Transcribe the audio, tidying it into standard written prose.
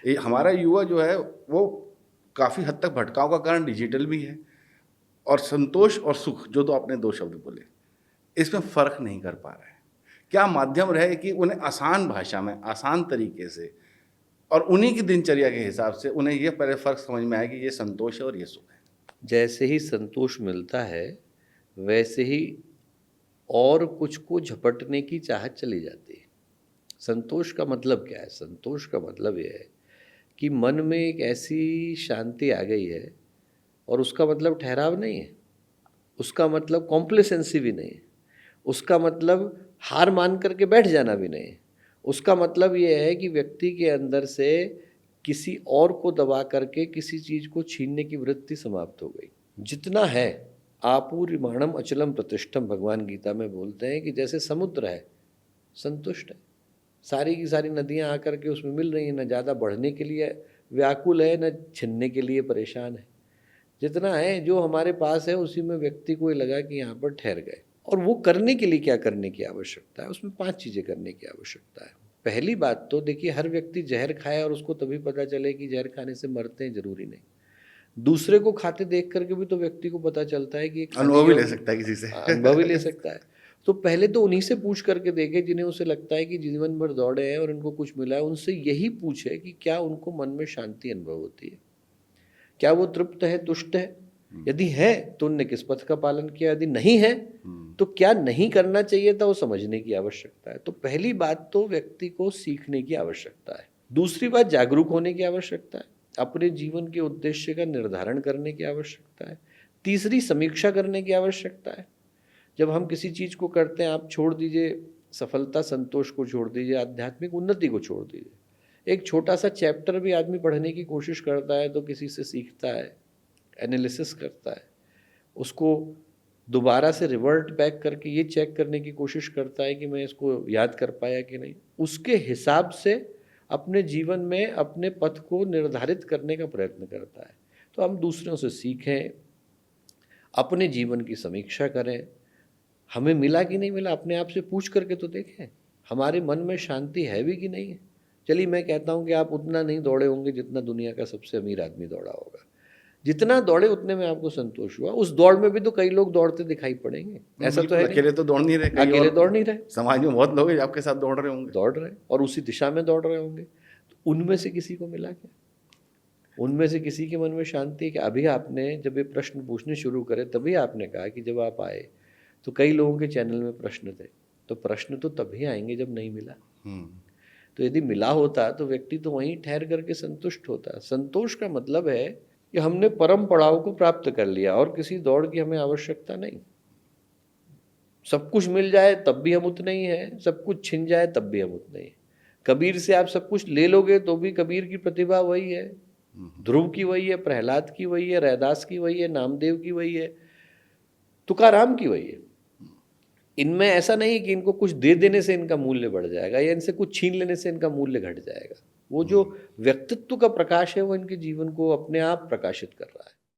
ये हमारा युवा जो है वो काफ़ी हद तक भटकाव का कारण डिजिटल भी है, और संतोष और सुख जो तो आपने 2 शब्द बोले, इसमें फ़र्क नहीं कर पा रहे हैं। क्या माध्यम रहे कि उन्हें आसान भाषा में, आसान तरीके से और उन्हीं की दिनचर्या के हिसाब से उन्हें ये पहले फ़र्क समझ में आए कि ये संतोष है और ये सुख है। जैसे ही संतोष मिलता है, वैसे ही और कुछ को झपटने की चाहत चली जाती है। संतोष का मतलब क्या है? संतोष का मतलब ये है कि मन में एक ऐसी शांति आ गई है, और उसका मतलब ठहराव नहीं है, उसका मतलब कॉम्प्लेसेंसी भी नहीं है, उसका मतलब हार मान करके बैठ जाना भी नहीं है। उसका मतलब ये है कि व्यक्ति के अंदर से किसी और को दबा करके किसी चीज़ को छीनने की वृत्ति समाप्त हो गई। जितना है, आपूर्यमाणम अचलम प्रतिष्ठम, भगवान गीता में बोलते हैं कि जैसे समुद्र है, संतुष्ट है। सारी की सारी नदियाँ आकर के उसमें मिल रही हैं, न ज़्यादा बढ़ने के लिए व्याकुल है, न छिनने के लिए परेशान है। जितना है, जो हमारे पास है, उसी में व्यक्ति को ये लगा कि यहाँ पर ठहर गए। और वो करने के लिए क्या करने की आवश्यकता है? उसमें 5 चीज़ें करने की आवश्यकता है। पहली बात तो देखिए, हर व्यक्ति जहर खाए और उसको तभी पता चले कि जहर खाने से मरते हैं, ज़रूरी नहीं। दूसरे को खाते देख करके भी तो व्यक्ति को पता चलता है कि ये खाने अनुभव भी ले योग्य, सकता है किसी से। अनुभव ही ले सकता है। तो पहले तो उन्हीं से पूछ करके देखे जिन्हें उसे लगता है कि जीवन भर दौड़े हैं और उनको कुछ मिला है। उनसे यही पूछे कि क्या उनको मन में शांति अनुभव होती है, क्या वो तृप्त है, तुष्ट है? यदि है तो उनने किस पथ का पालन किया, यदि नहीं है तो क्या नहीं करना चाहिए था, वो समझने की आवश्यकता है। तो पहली बात तो व्यक्ति को सीखने की आवश्यकता है। दूसरी बात, जागरूक होने की आवश्यकता है, अपने जीवन के उद्देश्य का निर्धारण करने की आवश्यकता है। तीसरी, समीक्षा करने की आवश्यकता है। जब हम किसी चीज़ को करते हैं, आप छोड़ दीजिए सफलता संतोष को, छोड़ दीजिए आध्यात्मिक उन्नति को, छोड़ दीजिए, एक छोटा सा चैप्टर भी आदमी पढ़ने की कोशिश करता है तो किसी से सीखता है, एनालिसिस करता है, उसको दोबारा से रिवर्ट बैक करके ये चेक करने की कोशिश करता है कि मैं इसको याद कर पाया कि नहीं। उसके हिसाब से अपने जीवन में अपने पथ को निर्धारित करने का प्रयत्न करता है। तो हम दूसरों से सीखें, अपने जीवन की समीक्षा करें, हमें मिला कि नहीं मिला, अपने आप से पूछ करके तो देखें, हमारे मन में शांति है भी कि नहीं है। चलिए मैं कहता हूँ कि आप उतना नहीं दौड़े होंगे जितना दुनिया का सबसे अमीर आदमी दौड़ा होगा। जितना दौड़े उतने में आपको संतोष हुआ। उस दौड़ में भी तो कई लोग दौड़ते दिखाई पड़ेंगे, ऐसा तो बिल्कुल, है नहीं, अकेले तो दौड़ नहीं रहे, कई अकेले और दौड़ नहीं रहे, समाज में बहुत लोग हैं जो आपके साथ दौड़ रहे होंगे। दौड़ रहे और उसी दिशा में दौड़ रहे होंगे। तो उनमें से किसी को मिला क्या? उनमें से किसी के मन में शांति है कि अभी आपने जब ये प्रश्न पूछने शुरू करे, तभी आपने कहा कि जब आप आए तो कई लोगों के चैनल में प्रश्न थे। तो प्रश्न तो तभी आएंगे जब नहीं मिला। तो यदि मिला होता तो व्यक्ति तो वहीं ठहर करके संतुष्ट होता। संतोष का मतलब है कि हमने परम पड़ाव को प्राप्त कर लिया और किसी दौड़ की हमें आवश्यकता नहीं। सब कुछ मिल जाए तब भी हम उतने ही हैं, सब कुछ छिन जाए तब भी हम उतने ही हैं। कबीर से आप सब कुछ ले लोगे तो भी कबीर की प्रतिभा वही है, ध्रुव की वही है, प्रहलाद की वही है, रैदास की वही है, नामदेव की वही है, तुकाराम की वही है। इनमें ऐसा नहीं कि इनको कुछ दे देने से इनका मूल्य बढ़ जाएगा या इनसे कुछ छीन लेने से इनका मूल्य घट जाएगा। वो जो व्यक्तित्व का प्रकाश है वो इनके जीवन को अपने आप प्रकाशित कर रहा है।